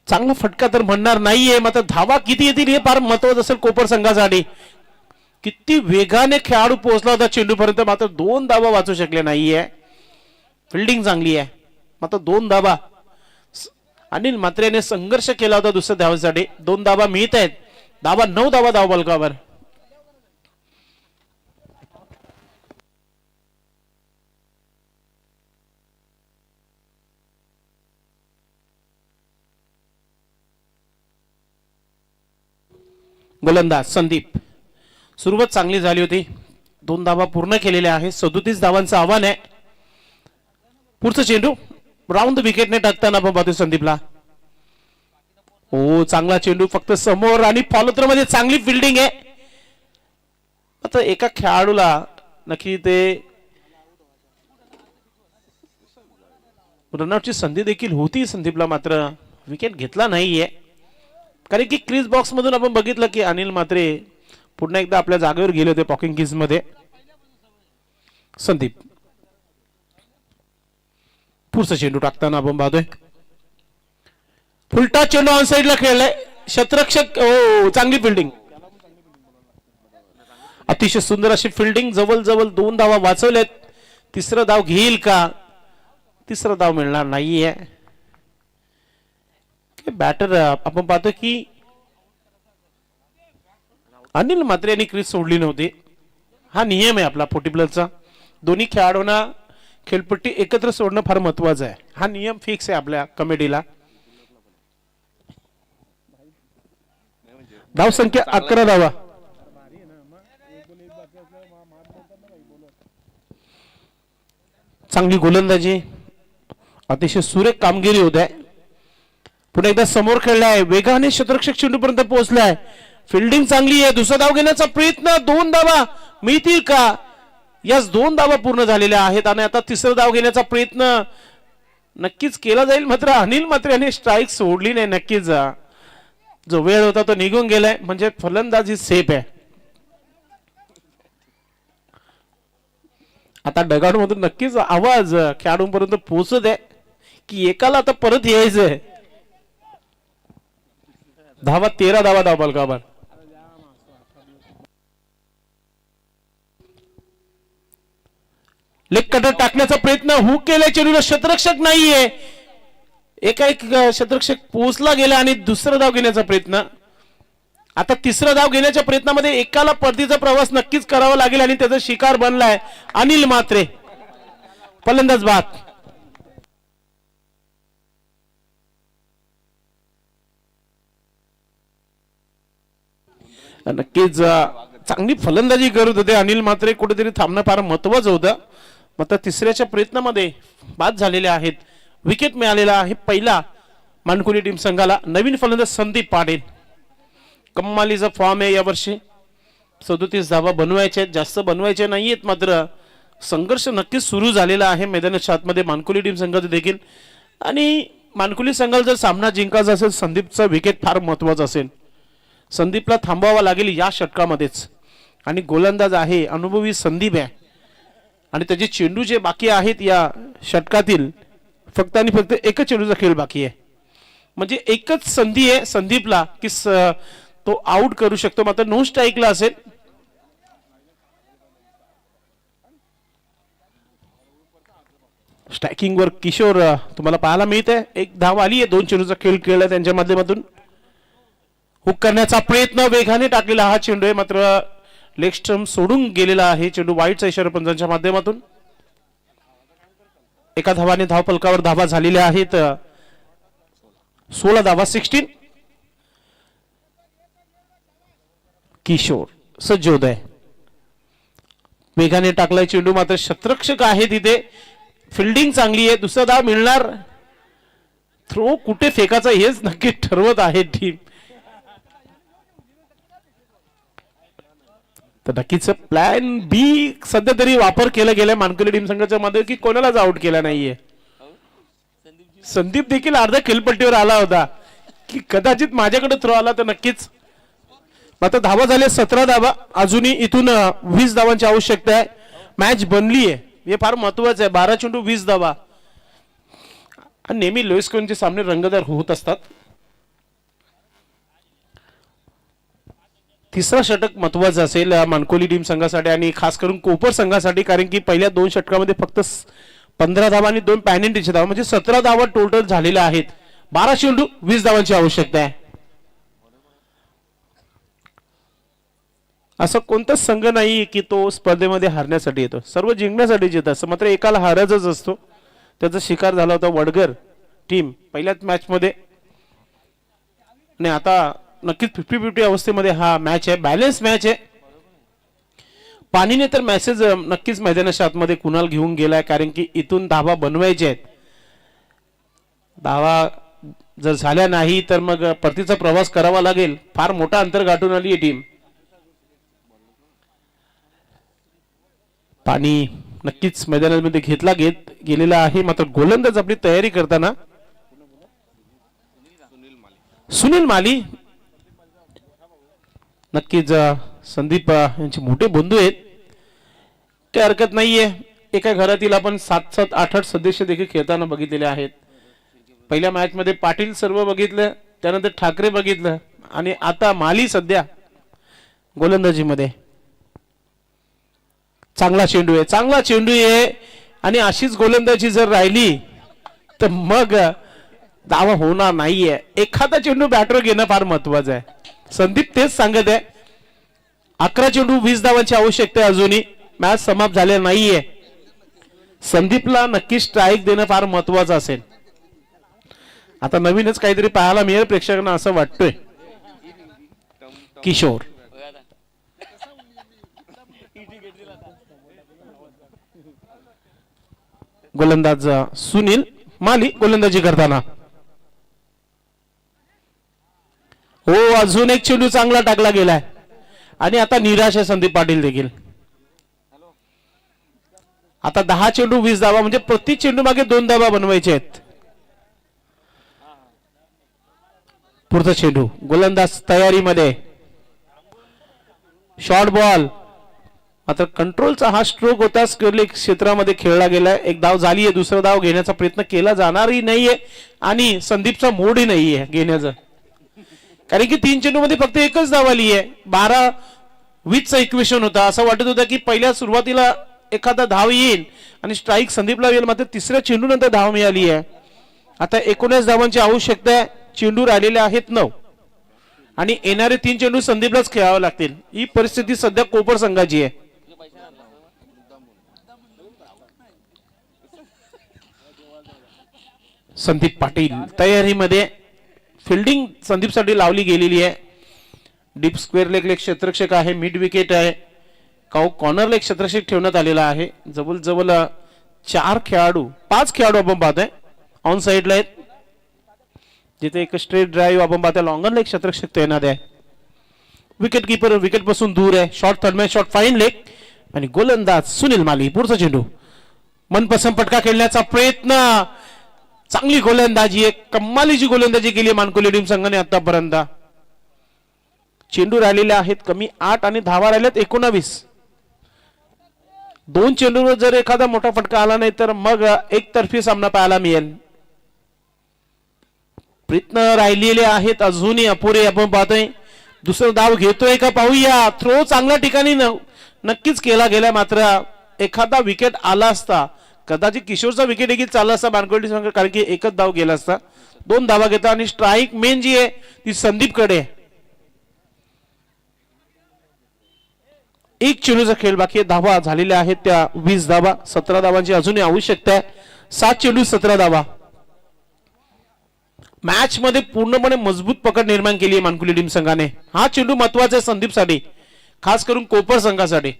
चांगला फटका तर म्हणणार नाहीये, मात्र धावा किती येतील हे फार महत्वाचं असेल कोपर संघासाठी. किती वेगाने खेळाडू पोहोचला होता चेंडूपर्यंत, मात्र 2 धावा वाचू शकले नाहीये. फिल्डिंग चांगली आहे, मात्र 2 धावा. अनिल म्हात्रेने संघर्ष केला होता दुसऱ्या धावेसाठी. 2 धावा मिळत आहेत. 9 धावा धाव बलकावर. गोलंदाज संदीप. सुरुवात चांगली झाली होती. 2 धावा पूर्ण केलेल्या आहेत. 37 धावांचं आव्हान आहे. पुढचा चेंडू राऊंड विकेटने टाकताना आपण पाहतोय संदीपला. हो, चांगला चेंडू फक्त समोर आणि फॉलोथ्रो मध्ये चांगली फिल्डिंग आहे. आता एका खेळाडूला नक्की ते रनआउटची संधी देखील होती संदीपला, मात्र विकेट घेतला नाहीये. कारण की क्रीज बॉक्स मधून आपण बघितलं की अनिल म्हात्रे पुन्हा एकदा आपल्या जागेवर गेले होते पॉकिंग किज मध्ये. संदीप पुढचा चेंडू टाकताना आपण पाहतोय. फुलटा चेंडू ऑन साइडला खेळलाय. शतरक्षक चांगली फिल्डिंग, अतिशय सुंदर अशी फिल्डिंग. जवळ जवळ 2 धावा वाचवल्यात. तिसरा धाव घेईल का? तिसरा धाव मिळणार नाहीये. बॅटर आपण पाहतो की अनिल म्हात्रे यांनी क्रीज सोडली नव्हती. हा नियम आहे आपला 40 प्लसचा. दोन्ही खेळाडूंना खेळपट्टी एकत्र सोडणं फार महत्वाचं आहे. हा नियम फिक्स आहे आपल्या कमिटीला. धाव संख्या 11 धावा. चांगली गोलंदाजी, अतिशय सुरेख कामगिरी होत आहे. पुन्हा एकदा समोर खेळलाय, वेगाने शतरक्षक चेंडूपर्यंत पोहोचलाय. फिल्डिंग चांगली आहे. दुसरा धाव घेण्याचा प्रयत्न. 2 धावा मिळतील का? याच 2 धावा पूर्ण झालेल्या आहेत आणि आता तिसरा धाव घेण्याचा प्रयत्न नक्कीच केला जाईल. मात्र अनिल मात्र यांनी स्ट्राईक सोडली नाही. नक्कीच जो वेळ होता तो निघून गेलाय, म्हणजे फलंदाज ही सेफ आहे. आता डगआउट मधून नक्कीच आवाज खेळाडूंपर्यंत पोहोचत आहे की एकाला आता परत यायचंय. धावा 13 धावा धावफलकावर. लेग कटर टाकण्याचा प्रयत्न हुक केलाय चेंडूला, क्षेत्ररक्षक नाहीये. एका एक क्षेत्ररक्षक पोहोचला गेला आणि दुसरा धाव घेण्याचा प्रयत्न. आता तिसरा धाव घेण्याच्या प्रयत्नामध्ये एकाला परतीचा प्रवास नक्कीच करावा लागेल आणि त्याचा शिकार बनलाय अनिल म्हात्रे. फलंदाज बाद. नक्कीच चांगली फलंदाजी करत होते अनिल म्हात्रे. कुठेतरी थांबणं फार महत्वाचं होतं. मात्र तिसऱ्याच्या प्रयत्नामध्ये बाद झालेले आहेत. विकेट मिळालेला आहे पहिला मानकुली टीम संघाला. नवीन फलंदाज संदीप पाटील. कम्मालीचा फॉर्म आहे यावर्षी. 37 धावा बनवायच्या आहेत, जास्त बनवायच्या नाहीयेत. मात्र संघर्ष नक्कीच सुरू झालेला आहे मैदानाच्या आतमध्ये मानकुली टीम संघाचं देखील. आणि मानकुली संघाला जर सामना जिंकायचा असेल, संदीपचा विकेट फार महत्वाचा असेल. संदीपला थांबवावा लागेल या षटकामध्येच. आणि गोलंदाज आहे, अनुभवी संदीप आहे. आणि त्याचे चेंडू जे बाकी आहेत या षटकातील, फक्त आणि फक्त एकच चेंडूचा खेळ बाकी आहे. म्हणजे एकच संधी आहे संदीपला की तो आउट करू शकतो. मात्र नो स्ट्राईकला असेल. स्ट्रायकिंग वर किशोर तुम्हाला पाहायला मिळत आहे. एक धाव आली आहे. 2 चेंडूचा खेळ खेळला त्यांच्या माध्यमातून. हुक करण्याचा प्रयत्न वेगाने टाकलेला हा चेंडू आहे. मात्र लेग स्टंप सोडून गेलेला आहे चेंडू. वाईटचा इशारा पंचांच्या माध्यमातून. एका धावाने धावफलकावर धावा झालेल्या आहेत. 16 धावा 16. किशोर सज्जोदय वेगाने टाकलाय चेंडू. मात्र क्षेत्ररक्षक आहे तिथे. फिल्डिंग चांगली आहे. दुसरा धाव मिळणार. थ्रो कुठे फेकायचा हेच नक्की ठरवत आहे टीम. तर नक्कीच प्लॅन बी सध्या तरी वापर केला गेलाय मानकुली टीम संघाच्या मध्ये की कोणालाच आउट केला नाहीये. संदीप देखील अर्ध्या खेळपट्टीवर आला होता की कदाचित माझ्याकडे थ्रो आला तर नक्कीच. मात्र धावा झाले 17 धावा. अजूनही इथून 20 धावांची आवश्यकता आहे. मॅच बनली आहे हे फार महत्वाचं आहे. 12 चेंडू 20 धावा. आणि नेहमी लोएस स्कोरचे सामने रंगतदार होत असतात. तिसरा षटक महत्वाचं असेल मानकोली टीम संघासाठी आणि खास करून कोपर संघासाठी. कारण की पहिल्या 2 षटकामध्ये फक्त 15 धावा आणि 2 पॅनल्टीच्या धावा, म्हणजे 17 धावा टोटल झालेल्या आहेत. 12 चेंडू 20 धावांची आवश्यकता आहे. असं कोणताच संघ नाही की तो स्पर्धेमध्ये हारण्यासाठी येतो. सर्व जिंकण्यासाठी येतात. असं मात्र एकाला हारायचाच असतो. त्याचा शिकार झाला होता वडगर टीम पहिल्याच मॅच मध्ये. आणि आता नक्कीच 50-50 अवस्थेमध्ये हा मॅच आहे. बॅलन्स मॅच आहे. पाणीने तर मॅसेज नक्कीच मैदानाच्या आतमध्ये कुणाल घेऊन गेलाय. कारण की इथून धावा बनवायचे आहेत. धावा जर झाल्या नाही तर मग परतीचा प्रवास करावा लागेल. फार मोठा अंतर गाठून आली आहे टीम. पाणी नक्कीच मैदानामध्ये घेतला गेलेला आहे. मात्र गोलंदाज आपली तयारी करताना सुनील माली नक्कीच संदीप यांचे मोठे बंधू आहेत. काही हरकत नाहीये. एका घरातील आपण 7-7 8-8 सदस्य देखील खेळताना बघितलेले आहेत. पहिल्या मॅच मध्ये पाटील सर्व बघितलं, त्यानंतर ठाकरे बघितलं आणि आता माली सध्या गोलंदाजीमध्ये. चांगला चेंडू आहे, चांगला चेंडू आहे. आणि अशीच गोलंदाजी जर राहिली तर मग धावा होणार नाहीये. एखादा चेंडू बॅटर घेणं फार महत्वाचं आहे. संदीप तेच सांगत आहे. 11 चेंडू 20 धावांची आवश्यकता आहे. अजूनही मॅच समाप्त झालेला नाहीये. संदीपला नक्की स्ट्राईक देणं फार महत्वाचं असेल. आता नवीनच काहीतरी पाहायला मिळेल प्रेक्षकांना असं वाटतंय. किशोर गोलंदाज सुनील माली गोलंदाजी करताना. हो, अजून एक चेंडू चांगला टाकला गेलाय आणि आता निराश आहे संदीप पाटील देखील. आता 10 चेंडू 20 धावा म्हणजे प्रति चेंडू मागे 2 धावा बनवायचे आहेत. पुढचा चेंडू गोलंदाज तयारीमध्ये, शॉर्ट बॉल. मात्र कंट्रोलचा हा स्ट्रोक होता, स्क्वेअर क्षेत्रामध्ये खेळला गेलाय. एक धाव झालीये, दुसरा धाव घेण्याचा प्रयत्न केला जाणारही नाहीये आणि संदीपचा मोडही नाहीये घेण्याचा, कारण की 3 चेंडू मध्ये फक्त एकच धाव आली आहे. 12-20चा इक्वेशन होता. असं वाटत होतं की पहिल्या सुरुवातीला एखादा धाव येईल आणि स्ट्राईक संदीपला येईल, मात्र तिसऱ्या चेंडू नंतर धाव मिळाली आहे. आता 19 धावांची आवश्यकता आहे. चेंडू राहिलेले आहेत 9 आणि येणारे 3 चेंडू संदीपलाच खेळावे लागतील. ही परिस्थिती सध्या कोपर संघाची आहे. संदीप पाटील तयारीमध्ये, फिल्डिंग संदीपसाठी लावली गेलेली आहे. डीप स्क्वेअर लेग क्षेत्ररक्षक आहे, मिड विकेट आहे, कॉर्नर लेग क्षेत्ररक्षक ठेवण्यात आलेला आहे. जवळ 5 खेळाडू आपण पाहतोय ऑन साइडला आहेत, जिथे एक स्ट्रेट ड्राईव्ह आपण पाहतोय. लॉंगर लेग क्षेत्ररक्षक तैनात आहे. विकेट कीपर विकेट पासून दूर आहे. Short third man, short fine leg आणि गोलंदाज सुनील माली. पुढचा चेंडू, मनपसंत फटका खेळण्याचा प्रयत्न, चांगली गोलंदाजी आहे, कमालीची गोलंदाजी केली मानकुली टीम संघाने आतापर्यंत. चेंडू राहिलेले आहेत कमी 8 आणि धावा राहिल्यात 19. 2 चेंडूवर जर एखादा मोठा फटका आला नाही तर मग एकतर्फी सामना पाहायला मिळेल. प्रयत्न राहिलेले आहेत अजूनही अपुरे आपण पाहतोय. दुसरं धाव घेतोय का पाहूया. थ्रो चांगल्या ठिकाणी नक्कीच केला गेला, मात्र एखादा विकेट आला असता, कदाचित किशोरचा विकेट देखील चालला असता बानकोटी संघ, कारण की एकच धाव गेला असता. 2 धावा घेता आणि स्ट्राईक मेन जी आहे ती संदीपकडे. एक चेंडूचा खेळ बाकी आहे. धावा झालेल्या आहेत त्या 20 धावा. 17 धावांची अजूनही आवश्यकता आहे. 7 चेंडू 17 धावा. मॅच मध्ये पूर्णपणे मजबूत पकड निर्माण केली आहे मानकुली टीम संघाने. हा चेंडू महत्वाचा आहे संदीपसाठी, खास करून कोपर संघासाठी.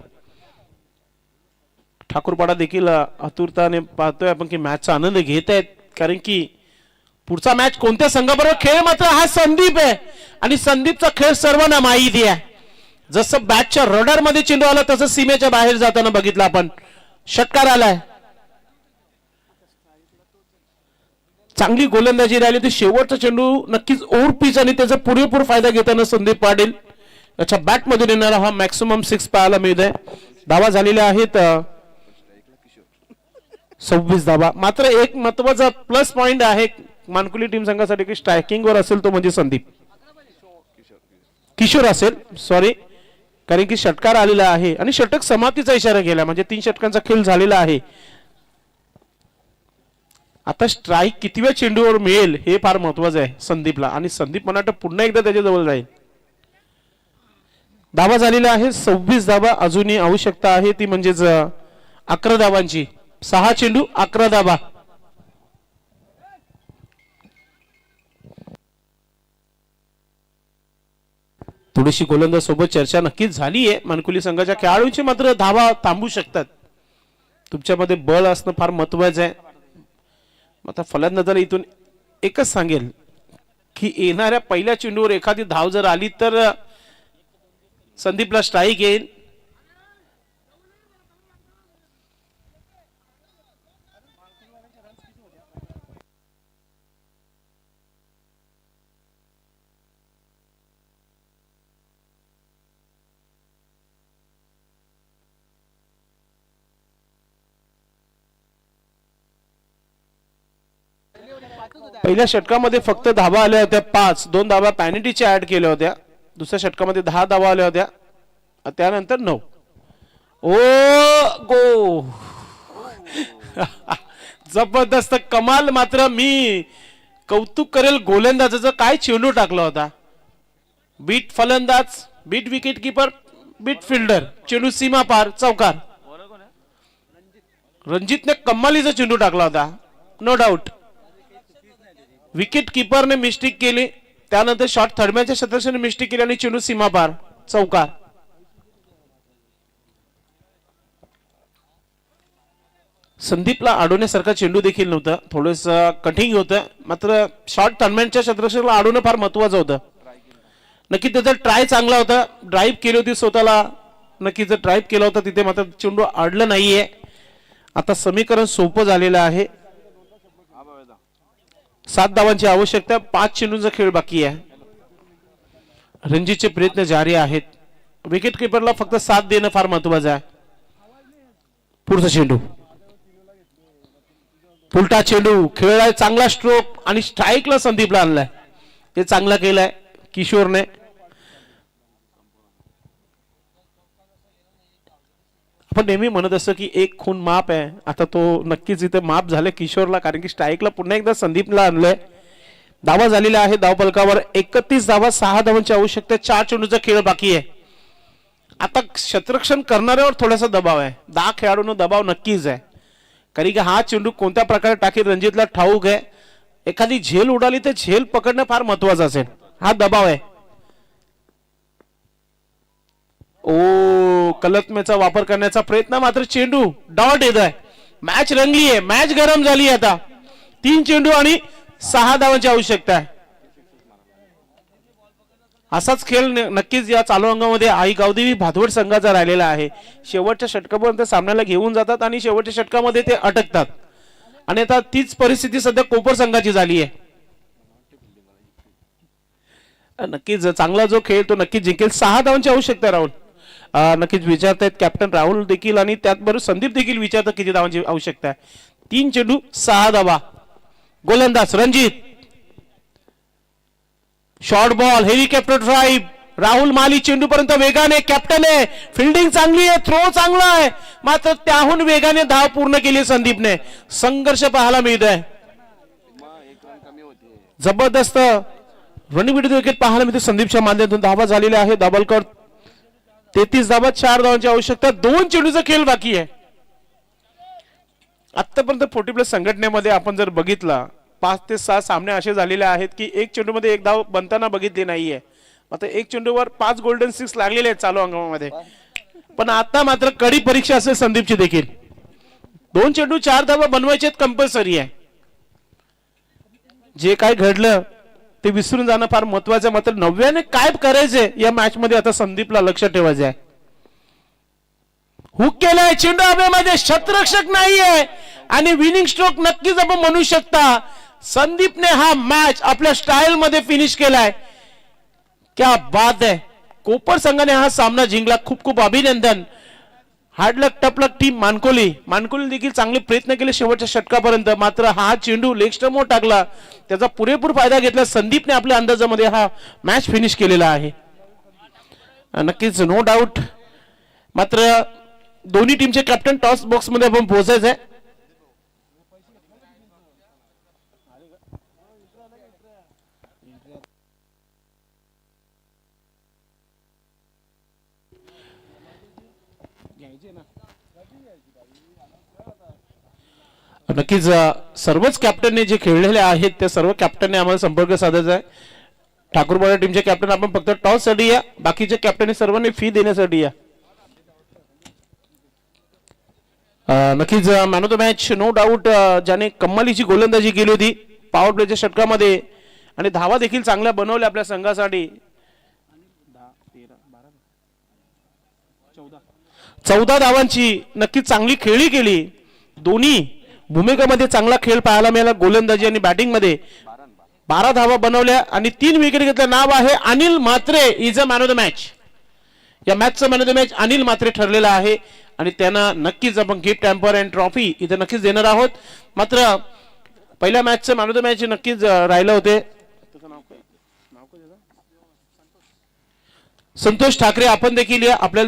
ठाकूरपाडा देखील आतुरताने पाहतोय आपण की मॅचचा आनंद घेत आहेत, कारण की पुढचा मॅच कोणत्या संघाबरोबर खेळ मात्र हा संदीप आहे आणि संदीपचा खेळ सर्वांना माहिती आहे. जसं बॅटच्या रडार मध्ये चेंडू आला तसं सीमेच्या बाहेर जाताना बघितलं आपण. षटकार आलाय. चांगली गोलंदाजी राहिली ती. शेवटचा चेंडू नक्कीच ओव्हर पिच आणि त्याचा पुरेपूर फायदा घेताना संदीप पाटील याच्या बॅट मधून येणारा हा मॅक्सिमम 6 पाहायला मिळत आहे. धावा झालेल्या आहेत 26 धावा. मात्र एक महत्वाचा प्लस पॉइंट आहे मानकुली टीम संघासाठी की स्ट्रायकिंग वर असेल तो म्हणजे संदीप, किशोर असेल सॉरी, कारण की षटकार आलेला आहे आणि षटक समाप्तीचा इशारा केला, म्हणजे 3 षटकांचा खेळ झालेला आहे. आता स्ट्राईक कितव्या चेंडूवर मिळेल हे फार महत्वाचं आहे संदीपला, आणि संदीप मला वाटतं पुन्हा एकदा त्याच्या जवळ जाईल. धावा झालेला आहे 26 धावा. अजूनही आवश्यकता आहे ती म्हणजेच 11 धावांची. 6 चेंडू 11 धावा. थोडीशी गोलंदाज सोबत चर्चा नक्कीच झाली आहे. मानकुली संघाच्या खेळाडूंची मात्र धावा थांबू शकतात. तुमच्यामध्ये बळ असणं फार महत्वाचं आहे. आता फलंदाजाला इथून एकच सांगेल की येणाऱ्या पहिल्या चेंडूवर एखादी धाव जर आली तर संदीपला स्ट्राईक येईल. पहिल्या षटकामध्ये फक्त धावा आल्या होत्या 5. 2 धावा पॅनिटीच्या ऍड केल्या होत्या. दुसऱ्या षटकामध्ये 10 धावा आल्या होत्या, त्यानंतर 9. ओ गो जबरदस्त कमाल. मात्र मी कौतुक करेल गोलंदाजाचं, काय चेंडू टाकला होता. बीट फलंदाज, beat wicket keeper, beat fielder, चेंडू सीमा पार, चौकार. रणजितने कमालीचा चेंडू टाकला होता नो डाऊट. विकेट कीपरने मिस्टेक केली, त्यानंतर शॉर्ट थर्डमॅनच्या क्षेत्ररक्षकाने मिस्टेक केली आणि चेंडू सीमा पार, चौकार. संदीपला अडवण्यासारखा चेंडू देखील नव्हता, थोडस कठीण होतं. मात्र शॉर्ट थर्डमॅनच्या क्षेत्ररक्षकाला अडवणं फार महत्वाचं होतं. नक्की त्याचा ट्राय चांगला होता. ड्राईव्ह केली होती स्वतःला, नक्की जर ड्राईव्ह केला होता तिथे मात्र चेंडू अडलं नाहीये. आता समीकरण सोपं झालेलं आहे. 7 धावांची आवश्यकता, 5 चेंडूंचा खेळ बाकी आहे. रणजीतचे प्रयत्न जारी आहेत. विकेट किपरला फक्त साथ देणं फार महत्वाचं आहे. पुढचा चेंडू, उलटा चेंडू खेळलाय, चांगला स्ट्रोक आणि स्ट्राईकला संदीपला आणलाय. ते चांगला केलाय किशोरने. आपण नेहमी म्हणत असतो की एक खून माप आहे. आता तो नक्कीच इथे माप झाले किशोरला, कारण की स्ट्राईकला पुन्हा एकदा संदीपला आणलंय. धावा झालेला आहे धावफलकावर 31 धावा, 6 धावांची आवश्यकता, 4 चेंडूचा खेळ बाकी आहे. आता क्षेत्ररक्षण करणाऱ्यावर थोडासा दबाव आहे. 10 खेळाडूंना दबाव नक्कीच आहे, कारण की हा चेंडू कोणत्या प्रकारे टाकेल रणजितला ठाऊक आहे. एखादी झेल उडाली तर झेल पकडणं फार महत्वाचं असेल. हा दबाव आहे. ओ, कलत्मेचा वापर करण्याचा प्रयत्न, मात्र चेंडू डॉट येत आहे. मॅच रंगली आहे, मॅच गरम झाली आहे. आता 3 चेंडू आणि 6 धावांची आवश्यकता आहे. असाच खेळ नक्कीच या चालू अंगामध्ये आई गावदेवी भादवड संघाचा राहिलेला आहे. शेवटच्या षटकापर्यंत सामन्याला घेऊन जातात आणि शेवटच्या षटकामध्ये ते अटकतात. आणि आता तीच परिस्थिती सध्या कोपर संघाची झाली आहे. नक्कीच चांगला जो खेळ तो नक्कीच जिंकेल. 6 धावांची आवश्यकता राहुल नक्कीच विचारतायत कॅप्टन राहुल देखील, आणि त्याचबरोबर संदीप देखील विचारतात किती धावांची आवश्यकता आहे. 3 चेंडू 6 धावा. गोलंदाज Ranjit, short ball, helicopter drive. Rahul Mali चेंडू पर्यंत वेगाने, कॅप्टन आहे, फिल्डिंग चांगली आहे, थ्रो चांगला आहे, मात्र त्याहून वेगाने धाव पूर्ण केली संदीपने. संघर्ष पाहायला मिळत आहे. जबरदस्त रणविडीत विकेट पाहायला मिळते संदीपच्या माध्यमातून. धावा झालेल्या आहे दाभोलकर. 33 धावा, 4 धावांची आवश्यकता, 2 चेंडूचा खेळ बाकी आहे. आतापर्यंत 40+ संघटनेमध्ये आपण जर बघितला 5 ते 6 सामने असे झालेले आहेत की एक चेंडूमध्ये एक धाव बनताना बघितली नाहीये. आता एक चेंडूवर 5 गोल्डन 6 लागलेले आहेत चालू अंगामध्ये. पण आता मात्र कडी परीक्षा असेल संदीपची देखील. 2 चेंडू 4 धावा बनवायचे कंपल्सरी आहे. जे काय घडलं ते विसरून जाणं फार महत्वाचं आहे. मात्र नव्याने काय करायचंय या मॅच मध्ये आता संदीपला लक्ष ठेवायचं आहे. हुक केलाय, चेंडू हवेमध्ये, क्षेत्ररक्षक नाहीये आणि विनिंग स्ट्रोक नक्कीच आपण म्हणू शकता. संदीपने हा मॅच आपल्या स्टाईल मध्ये फिनिश केलाय. क्या बात आहे. कोपर संघाने हा सामना जिंकला. खूप खूप अभिनंदन. हार्डलक टपलक टीम मानकोली देखील चांगले प्रयत्न केले शेवटच्या षटकापर्यंत. मात्र हा चेंडू लेग स्टंपवर टाकला, त्याचा पुरेपूर फायदा घेतला. संदीपने आपल्या अंदाजामध्ये हा मॅच फिनिश केलेला आहे. नक्कीच नो डाऊट. मात्र दोन्ही टीमचे कॅप्टन टॉस बॉक्स मध्ये आपण पोहोचायचं आहे. नक्कीच सर्वच कॅप्टनने जे खेळलेले आहेत त्या सर्व कॅप्टनने आम्हाला संपर्क साधायचा आहे. ठाकूरवाडा टीमचे कॅप्टन आपण फक्त टॉस साठी या, बाकीचे कॅप्टन सर्वांनी फी देण्यासाठी या. नक्कीच man of the match no doubt ज्याने कमालीची गोलंदाजी केली होती पॉवर प्लेच्या षटकामध्ये आणि धावा देखील चांगल्या बनवल्या आपल्या संघासाठी. 14 धावांची नक्कीच चांगली खेळी केली. दोन्ही भूमिकेमध्ये चांगला खेळ पाहायला मिळाला. गोलंदाजी आणि बॅटिंग मध्ये 12 धावा बनवल्या आणि 3 विकेट घेतल्या. नाव आहे Anil Mhatre, is a man of the match. या मॅचचं man of the match Anil Mhatre ठरलेला आहे आणि त्यांना नक्कीच आपण गिफ्ट हॅम्पर अँड ट्रॉफी इथे नक्कीच देणार आहोत. मात्र पहिल्या मॅचचं मॅन ऑफ द मॅच नक्कीच राहिलं होते संतोष ठाकरे. आपण देखील आपल्याला